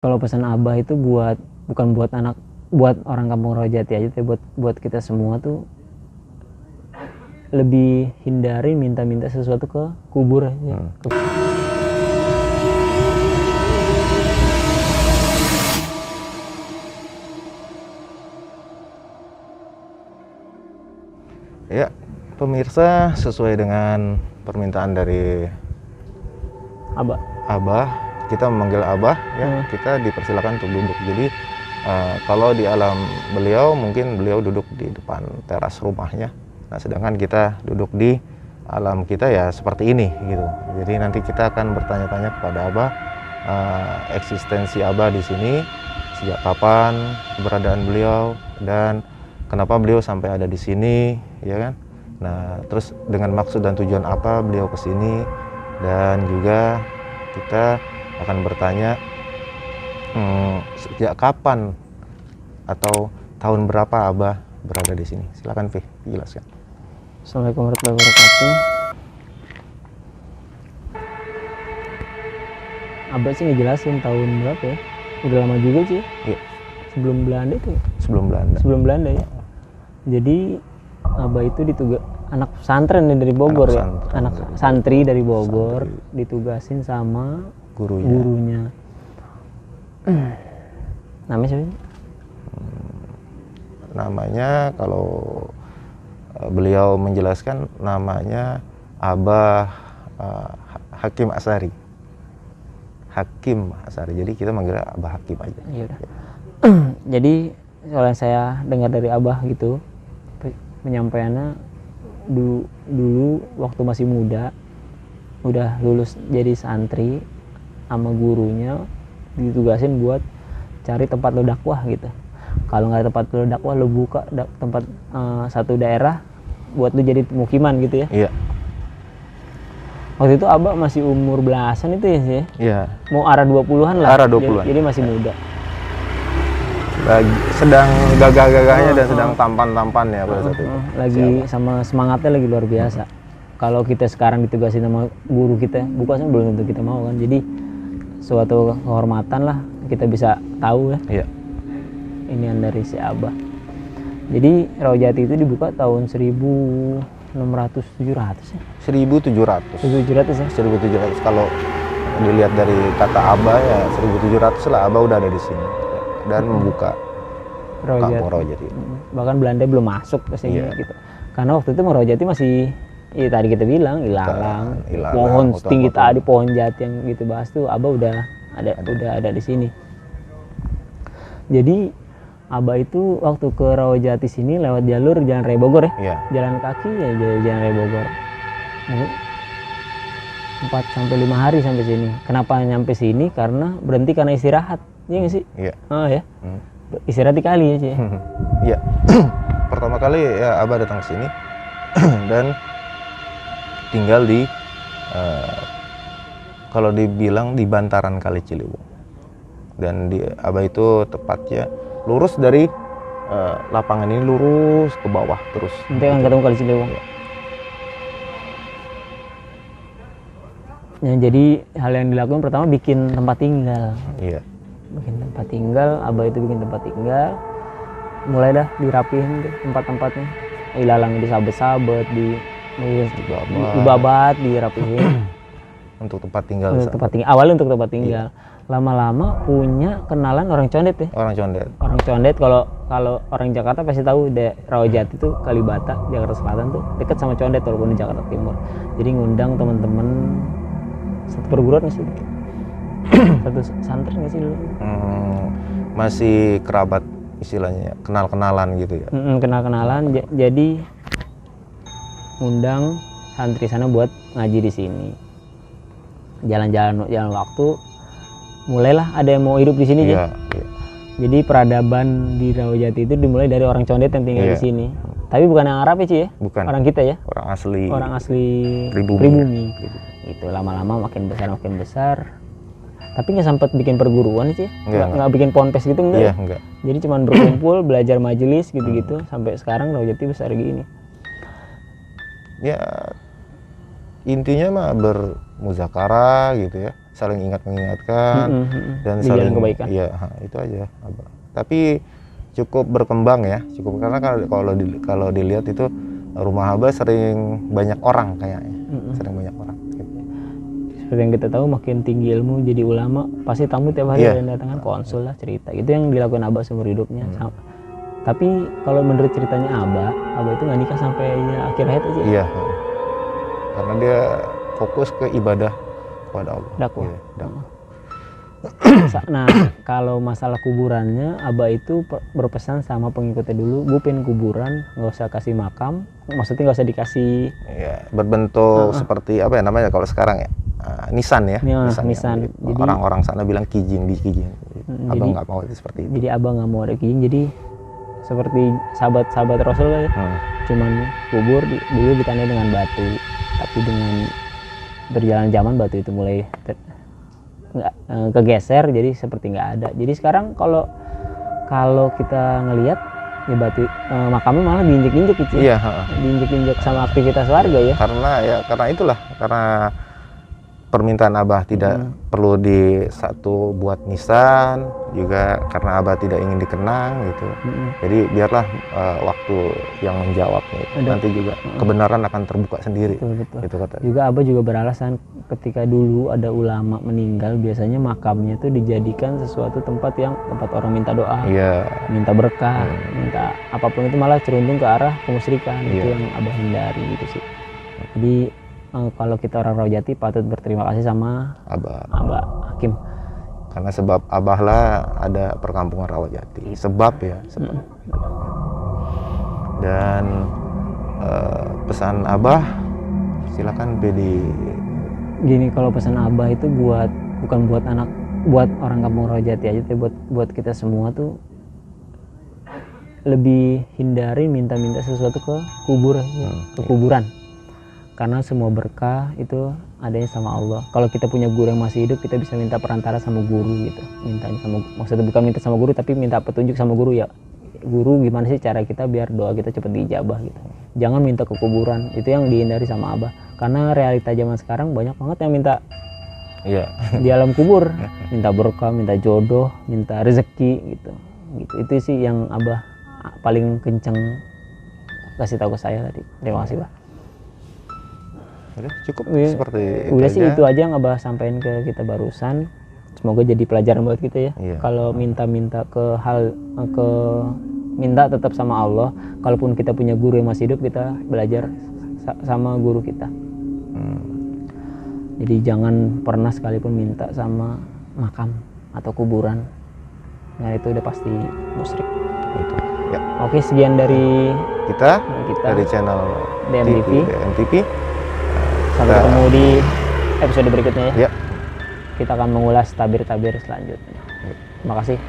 kalau pesan Abah itu bukan buat orang kampung Rawajati aja, tapi buat kita semua tuh lebih hindari minta-minta sesuatu ke kubur aja. Ya, pemirsa, sesuai dengan permintaan dari Abah, kita memanggil Abah, ya, kita dipersilakan untuk duduk. Jadi kalau di alam beliau, mungkin beliau duduk di depan teras rumahnya. Nah, sedangkan kita duduk di alam kita ya seperti ini, gitu. Jadi nanti kita akan bertanya-tanya kepada Abah, eksistensi Abah di sini, sejak kapan keberadaan beliau, dan kenapa beliau sampai ada di sini, ya kan? Nah, terus dengan maksud dan tujuan apa beliau ke sini, dan juga kita akan bertanya sejak kapan atau tahun berapa Abah berada di sini. Silakan Vi, jelaskan. Assalamualaikum warahmatullahi wabarakatuh. Abah sih ngejelasin tahun berapa ya? Udah lama juga sih. Iya. Sebelum Belanda itu ya? Sebelum Belanda Ya. Jadi Abah itu anak pesantren dari Bogor, anak santri dari Bogor, ditugasin sama gurunya. Namanya siapa? Namanya kalau beliau menjelaskan namanya Abah Hakim Asari. Jadi kita manggil Abah Hakim aja. Iya udah. Jadi kalau saya dengar dari Abah gitu, penyampaiannya dulu waktu masih muda, udah lulus jadi santri sama gurunya, ditugasin buat cari tempat lo dakwah gitu. Kalau nggak ada tempat lo dakwah, lo buka tempat satu daerah buat lo jadi pemukiman gitu ya. Iya. Waktu itu Abah masih umur belasan itu ya sih? Iya. Mau arah 20-an lah. Arah 20-an. Jadi masih muda. Sedang gagah-gagahnya dan sedang tampan-tampannya pada saat itu. Lagi sama semangatnya lagi luar biasa. Kalau kita sekarang ditugasin sama guru kita, bukannya belum tentu kita mau kan. Jadi suatu kehormatan lah, kita bisa tahu ya. Iya. Inian dari si Abah. Jadi Rawajati itu dibuka tahun 1600-700 ya? 1700. 1700 ya? 1700 kalau dilihat dari kata Abah ya 1700 lah Abah udah ada di sini dan membuka kampung Rawajati. Bahkan Belanda belum masuk ke sini gitu. Karena waktu itu Rawajati masih, ya tadi kita bilang ilalang, pohon setinggi tadi, pohon jati yang gitu bahas tuh Abah udah ada di sini. Jadi Abah itu waktu ke Rawajati sini lewat jalur Jalan Raya Bogor ya. Iya. Jalan kaki ya Jalan Raya Bogor. 4-5 hari sampai sini. Kenapa nyampe sini? Karena berhenti karena istirahat. Iya nggak sih? Iya. Oh ya. Istirahat di kali ya, Ci. Iya. Pertama kali ya Abah datang ke sini dan tinggal di kalau dibilang di bantaran Kali Ciliwung. Dan Abah itu tepatnya lurus dari lapangan ini lurus ke bawah terus. Nanti akan ketemu Kali Ciliwung. Ya. Ya, jadi hal yang dilakukan pertama bikin tempat tinggal. Iya. Bikin tempat tinggal, Abah itu bikin tempat tinggal. Mulai dah dirapihin tuh tempat-tempatnya. Ilalangnya disabet-sabet, dibabat, dirapihin. Untuk tempat tinggal. Awalnya untuk tempat tinggal. Iya. Lama-lama punya kenalan orang Condet ya. Orang Condet kalau orang Jakarta pasti tahu Rawajati itu Kalibata, Jakarta Selatan tuh dekat sama Condet walaupun di Jakarta Timur. Jadi ngundang teman-teman satu perguruan nggak sih? Satu santri nggak sih dulu? Masih kerabat istilahnya, kenal-kenalan gitu ya. Kenal-kenalan. Jadi ngundang santri sana buat ngaji di sini. Jalan waktu mulailah ada yang mau hidup di sini. Iya. Jadi peradaban di Rawajati itu dimulai dari orang Condet yang tinggal di sini. Tapi bukan yang Arab ya, Ci ya? Bukan. Orang kita ya? Orang asli pribumi. Itu lama-lama makin besar. Tapi nggak sempat bikin perguruan sih. Nggak bikin ponpes gitu enggak? Iya, enggak. Jadi cuma berkumpul, belajar majelis gitu-gitu sampai sekarang Rawajati besar gini. Ya intinya mah bermuzakarah gitu ya. saling ingat mengingatkan dan Di jalan saling kebaikan. iya itu aja Abah. Tapi cukup berkembang ya, cukup karena kalau dilihat itu rumah Abah sering banyak orang kayaknya, sering banyak orang. Gitu. Seperti yang kita tahu, makin tinggi ilmu jadi ulama pasti tamu tiap hari Iya. ada yang datangan, konsul lah, cerita. Itu yang dilakukan Abah seumur hidupnya. Tapi kalau menurut ceritanya Abah itu nggak nikah sampai ya akhir hayat aja. Iya, karena dia fokus ke ibadah kepada Allah. Dakwah. Iya, dakwah. Nah, kalau masalah kuburannya, Abah itu berpesan sama pengikutnya dulu, gue pengen kuburan, nggak usah kasih makam, maksudnya nggak usah dikasih Iya, berbentuk seperti apa ya namanya kalau sekarang ya, nisan ya. Ya, nisan. nisan. Jadi, Jadi- orang-orang sana bilang kijing di kijing. Abang jadi- nggak mau itu seperti itu. Jadi Abah nggak mau ada kijing, jadi seperti sahabat-sahabat Rasul kan ya, cuman kubur dulu ditandai dengan batu, tapi dengan berjalan zaman batu itu mulai kegeser, jadi seperti nggak ada. Jadi sekarang kalau kita ngelihat ya batu makamnya malah diinjek-injek gitu. Iya, Diinjek-injek sama aktivitas warga ya. karena itulah karena permintaan Abah tidak perlu buat nisan, juga karena Abah tidak ingin dikenang gitu. Jadi biarlah waktu yang menjawabnya itu. Nanti juga kebenaran akan terbuka sendiri. Betul. Gitu kata. Juga Abah juga beralasan ketika dulu ada ulama meninggal, biasanya makamnya itu dijadikan sesuatu tempat orang minta doa, Iya. minta berkah, minta apapun itu, malah cerundung ke arah kemusyrikan. Itu yang Abah hindari gitu sih. Jadi kalau kita orang Rawajati patut berterima kasih sama Abah. Hakim. Karena sebab Abah lah ada perkampungan Rawajati. Sebab. Dan pesan Abah silakan Bedi. Gini, kalau pesan Abah itu bukan buat orang kampung Rawajati aja, tapi buat kita semua tuh lebih hindari minta-minta sesuatu ke kuburan. Karena semua berkah itu adanya sama Allah. Kalau kita punya guru yang masih hidup, kita bisa minta perantara sama guru gitu. Maksudnya bukan minta sama guru, tapi minta petunjuk sama guru ya. Guru, gimana sih cara kita biar doa kita cepat diijabah gitu. Jangan minta ke kuburan, itu yang dihindari sama Abah. Karena realita zaman sekarang banyak banget yang minta di alam kubur, minta berkah, minta jodoh, minta rezeki gitu. Itu sih yang Abah paling kenceng kasih tahu ke saya tadi. Terima kasih, Bah. Udah cukup seperti udah itu sih aja. itu aja yang Abah sampaikan ke kita barusan. Semoga jadi pelajaran buat kita ya. Iya. Kalau minta-minta minta tetap sama Allah. Kalaupun kita punya guru yang masih hidup, kita belajar sama guru kita. Jadi jangan pernah sekalipun minta sama makam atau kuburan. Nah, itu udah pasti musyrik. Itu. Ya. Oke, sekian dari Kita kita dari channel DMTV. DMTV. Sampai ketemu di episode berikutnya ya. Ya. Kita akan mengulas tabir-tabir selanjutnya. Terima kasih.